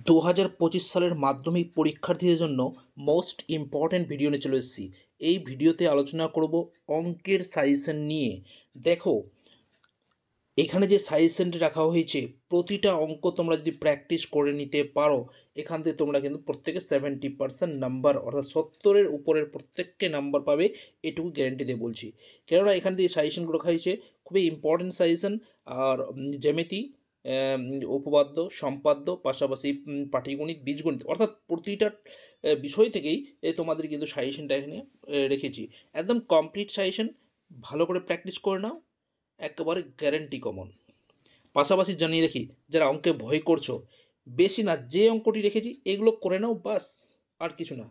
2025 সালের মাধ্যমিক পরীক্ষার্থীদের জন্য মোস্ট ইম্পর্ট্যান্ট ভিডিও নিয়ে চলে এসেছি। এই ভিডিওতে আলোচনা করব অঙ্কের সাজেশন নিয়ে। দেখো, এখানে যে সাজেশনটি রাখা হয়েছে, প্রতিটা অঙ্ক তোমরা যদি প্র্যাকটিস করে নিতে পারো, এখান থেকে তোমরা কিন্তু প্রত্যেকে 70% নাম্বার অর্থাৎ 70-এর উপরের প্রত্যেককে নাম্বার পাবে, এটুকু গ্যারেন্টি দিয়ে বলছি। কেননা এখান থেকে সাজেশনগুলো রাখা হয়েছে খুবই ইম্পর্টেন্ট সাজেশন। আর জ্যামিতি, উপপাদ্য, সম্পাদ্য, পাশাপাশি পাটিগণিত, বীজগণিত, অর্থাৎ প্রতিটা বিষয় থেকেই তোমাদের কিন্তু সাজেশনটা এখানে রেখেছি। একদম কমপ্লিট সাজেশন, ভালো করে প্র্যাকটিস করে নাও, একেবারে গ্যারেন্টি কমন। পাশাপাশি জানিয়ে রাখি, যারা অঙ্কে ভয় করছো, বেশি না, যে অঙ্কটি রেখেছি এগুলো করে নাও, বাস, আর কিছু না,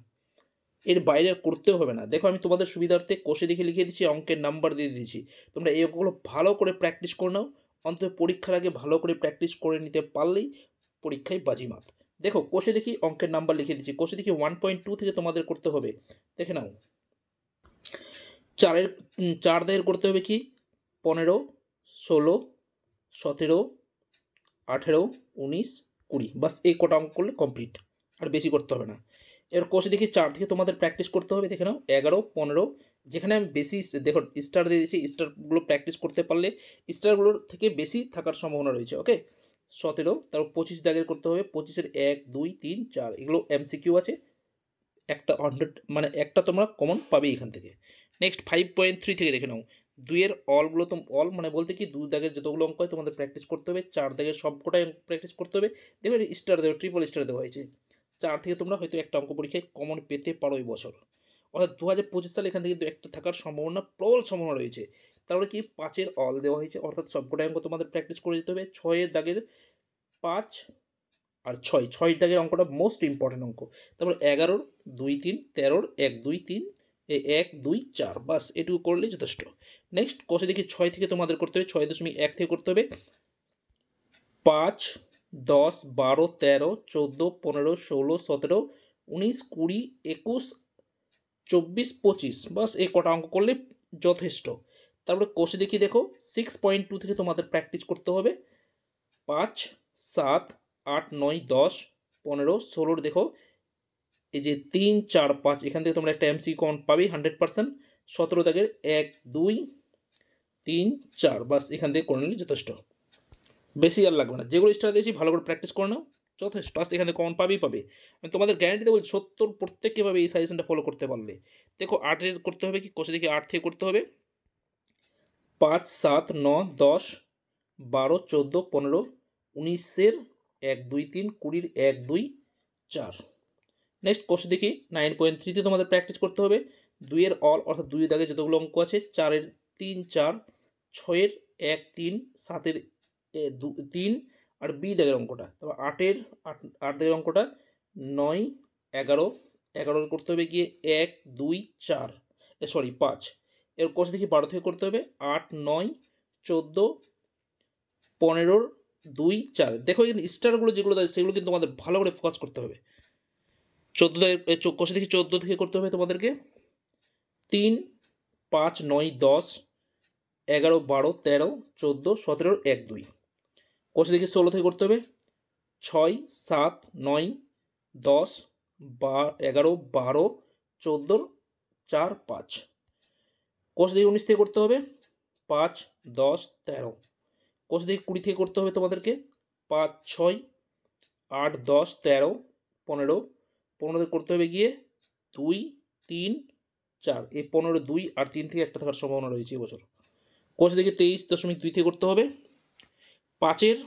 এর বাইরে আর করতেও হবে না। দেখো, আমি তোমাদের সুবিধার্থে কোষে দেখে লিখে দিচ্ছি, অঙ্কের নাম্বার দিয়ে দিয়েছি। তোমরা এই অঙ্কগুলো ভালো করে প্র্যাকটিস করে নাও, অন্তত পরীক্ষার আগে ভালো করে প্র্যাকটিস করে নিতে পারলেই পরীক্ষায় বাজিমাত। দেখো, কোষে দেখি অঙ্কের নাম্বার লিখে দিচ্ছি। কোষে দেখি 1.2 থেকে তোমাদের করতে হবে, দেখে নাও। চার দাগের করতে হবে কি 15, 16, 17, 18, 19, 20, বাস এই কটা অঙ্ক করলে কমপ্লিট, আর বেশি করতে হবে না। এর কোষে দেখি 4 থেকে তোমাদের প্র্যাকটিস করতে হবে, দেখে নাও 11, 15, যেখানে আমি বেশি দেখো স্টার দিয়ে দিয়েছি, স্টারগুলো প্র্যাকটিস করতে পারলে স্টারগুলোর থেকে বেশি থাকার সম্ভাবনা রয়েছে। ওকে, 17, তারপর 25 দাগের করতে হবে, 25-এর 1, 2, 3, 4, এগুলো MCQ আছে, একটা 100 মানে একটা তোমরা কমন পাবে এখান থেকে। নেক্সট 5.3 থেকে দেখে নাও, 2-এর অলগুলো, তো অল মানে বলতে কি 2 দাগের যতগুলো অঙ্ক হয় তোমাদের প্র্যাকটিস করতে হবে, 4 দাগের সবকটাই প্র্যাকটিস করতে হবে। দেখো স্টার দেওয়া, ট্রিপল স্টার দেওয়া হয়েছে। 4 থেকে তোমরা হয়তো একটা অঙ্ক পরীক্ষায় কমন পেতে পারো এই বছর, অর্থাৎ 2025 সালে এখান থেকে কিন্তু একটা থাকার সম্ভাবনা, প্রবল সম্ভাবনা রয়েছে। তারপরে কি 5-এর অল দেওয়া হয়েছে, অর্থাৎ সবকটাই অঙ্ক তোমাদের প্র্যাকটিস করে যেতে হবে। 6-এর দাগের 5 আর 6 দাগের অঙ্কটা মোস্ট ইম্পর্টেন্ট অঙ্ক। তারপর 11-র 2, 3, 13-র 1, 2, 3, 1, 2, 4, বাস এটুকু করলেই যথেষ্ট। নেক্সট কোষে দেখি 6 থেকে তোমাদের করতে হবে, 6.1 থেকে করতে হবে 5, 10, 12, 13, 14, 15, 16, 17, 19, 20, 21, 24, 25, বাস এই কটা অঙ্ক করলে যথেষ্ট। তারপরে কোষে দেখি দেখো 6.2 থেকে তোমাদের প্র্যাকটিস করতে হবে 5, 7, 8, 9, 10, 15, 16, দেখো এই যে 3, 4, 5, এখান থেকে তোমরা একটা এমসি কমন পাবেই 100%। 17 দাগের 1, 2, 3, 4, বাস এখান থেকে করে নিলে যথেষ্ট, বেশি আর লাগবে না। যেগুলো স্টার দিয়েছি ভালো করে প্র্যাকটিস করে নাও, যথেষ্ট, বাস এখানে কমন পাবেই পাবে। আমি তোমাদের গ্যারান্টিতে বলছি, 70 প্রত্যেককে পাবে এই সাজেশনটা ফলো করতে পারলে। দেখো 8-এর করতে হবে কি, কোষে দেখি 8 থেকে করতে হবে 5, 7, 9, 10, 12, 14, 15, 19-এর 1, 2, 3, 20-এর 1, 2, 4। নেক্সট কোর্স দেখি 9.3-তে তোমাদের প্র্যাকটিস করতে হবে 2-এর অল, অর্থাৎ 2 দাগে যতগুলো অঙ্ক আছে, 4-এর 3, 4, 6-এর 1, 3, 7-এর 3, আর বি দাগের অঙ্কটা। তারপর 8 দাগের অঙ্কটা 9, 11, 11-এর করতে হবে গিয়ে 1, 2, 4, 5। এর কোর্স দেখি 12 থেকে করতে হবে 8, 9, 14, 15-র 2, 4। দেখো এখানে স্টারগুলো যেগুলো দেয় সেগুলো কিন্তু তোমাদের ভালো করে ফোকাস করতে হবে। 14 কোষে দেখি 14 থেকে করতে হবে তোমাদেরকে 3, 5, 9, 10, 11, 12, 13, 14, 17, 1, 2। কোষে দেখি 16 থেকে করতে হবে 6, 7, 9, 10, 11, 12, 14, 4, 5। কোষ দেখি 19 থেকে করতে হবে 5, 10, 13। কোষ দেখি 20 থেকে করতে হবে তোমাদেরকে 5, 6, 8, 10, 13, 15। 15 করতে হবে গিয়ে 2, 3, 4। এই 15, 2 আর 3 থেকে একটা থাকার সম্ভাবনা রয়েছে এবছর। কোষ দেখে 23.2 থেকে করতে হবে 5-এর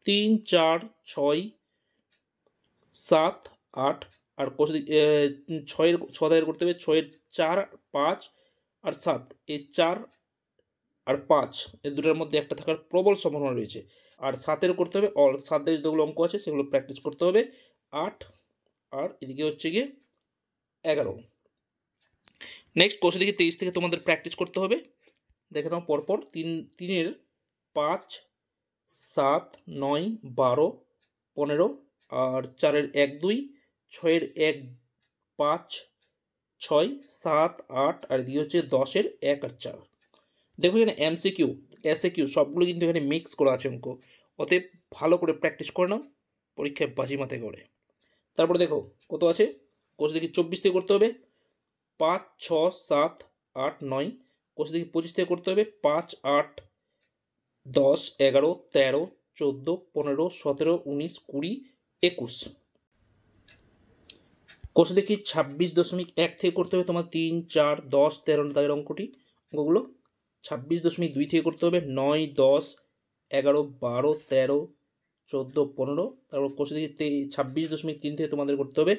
3, 4, 6, 7, 8। আর কোষ 6 করতে হবে 6-এর 4, 5 আর 7। এই 4 আর 5 এই দুটোর মধ্যে একটা থাকার প্রবল সম্ভাবনা রয়েছে। আর 7-এর করতে হবে অল, 7 দাগের যেগুলো অঙ্ক আছে সেগুলো প্র্যাকটিস করতে হবে 8, আর এদিকে হচ্ছে গিয়ে 11। নেক্সট কোর্সে দেখি 23 থেকে তোমাদের প্র্যাকটিস করতে হবে, দেখে নাও পরপর 3-এর 5, 7, 9, 12, 15, আর 4-এর 1, 2, 6-এর 1, 5, 6, 7, 8, আর এদিকে হচ্ছে 10-এর 1 আর 4। দেখো এখানে MCQ, SAQ সবগুলো কিন্তু এখানে মিক্স করা আছে অঙ্ক, অতএব ভালো করে প্র্যাকটিস করে নাও, পরীক্ষায় বাজিমাতে করে। তারপরে দেখো কত আছে, কোষ দেখি 24 থেকে করতে হবে 5, 6, 7, 8, 9। কোষ দেখি 25 থেকে করতে হবে 5, 8, 10, 11, 13, 14, 15, 17, 19, 20, 21। কোষ দেখি 26.1 থেকে করতে হবে তোমার 3, 4, 10, 13 দাগের অঙ্কগুলো। 26.2 থেকে করতে হবে 9, 10, 11, 12, 13, 14, 15। তারপর কোষ দেখি 26.3 থেকে তোমাদের করতে হবে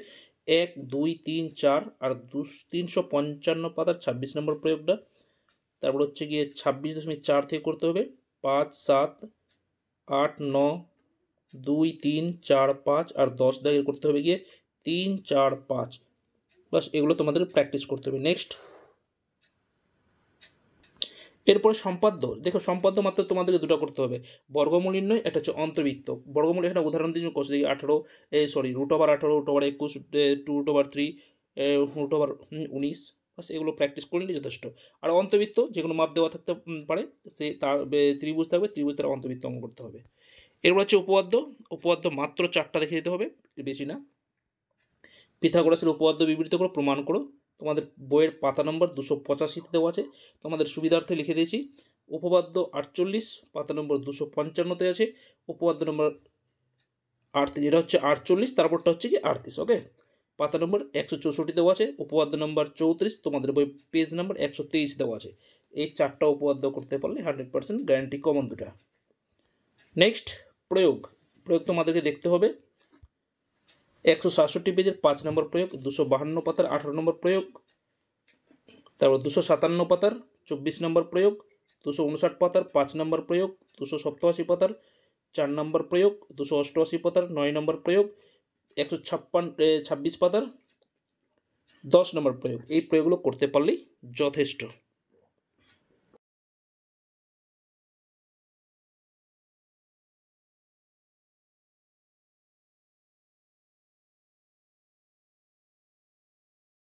1, 2, 3, 4 আর 355 পাতার 26 নম্বর প্রয়োগটা। তারপর হচ্ছে গিয়ে 26.4 থেকে করতে হবে 5, 7, 8, 9, 2, 3, 4, 5 আর 10 দাগের করতে হবে গিয়ে 3, 4, 5। বাস এগুলো তোমাদের প্র্যাকটিস করতে হবে। নেক্সট, এরপরে সম্পাদ্য। দেখো সম্পাদ্য মাত্র তোমাদেরকে দুটো করতে হবে, বর্গমূল নির্ণয়, একটা হচ্ছে অন্তর্বৃত্ত। বর্গমূল এখানে উদাহরণ দিয়ে কোষ দেখি 18, √18, √21, 2√3, √19। বাস এগুলো প্র্যাকটিস করলে যথেষ্ট। আর অন্তর্বৃত্ত যেগুলো মাপ দেওয়া থাকতে পারে, সে তার ত্রিভুজ থাকবে, ত্রিভুজ দ্বারা অন্তর্বৃত্ত অঙ্কন করতে হবে। এরপর হচ্ছে উপপাদ্য। উপপাদ্য মাত্র 4টা দেখে দিতে হবে, বেশি না। পিথাগোরাসের উপপাদ্য বিবৃত করো, প্রমাণ করো। তোমাদের বইয়ের পাতা নম্বর 285 দেওয়া আছে, তোমাদের সুবিধার্থে লিখে দিয়েছি। উপপাদ্য 48, পাতা নম্বর 255 আছে। উপপাদ্য নম্বর 38, এটা হচ্ছে 48, তারপরটা হচ্ছে কি 38। ওকে, পাতা নম্বর 164 দেওয়া আছে। উপপাদ্য নম্বর 34, তোমাদের বই পেজ নম্বর 123 দেওয়া আছে। এই 4টা উপপাদ্য করতে পারলে 100% গ্যারান্টি কমন দুটা। নেক্সট, প্রয়োগ। প্রয়োগ তোমাদেরকে দেখতে হবে 167 পেজের 5 নম্বর প্রয়োগ, 252 পাতার 18 নম্বর প্রয়োগ, তারপর 257 পাতার 24 নম্বর প্রয়োগ, 259 পাতার 5 নম্বর প্রয়োগ, 287 পাতার 4 নম্বর প্রয়োগ, 288 পাতার 9 নম্বর প্রয়োগ, 156 পাতার 10 নম্বর প্রয়োগ। এই প্রয়োগগুলো করতে পারলেই যথেষ্ট।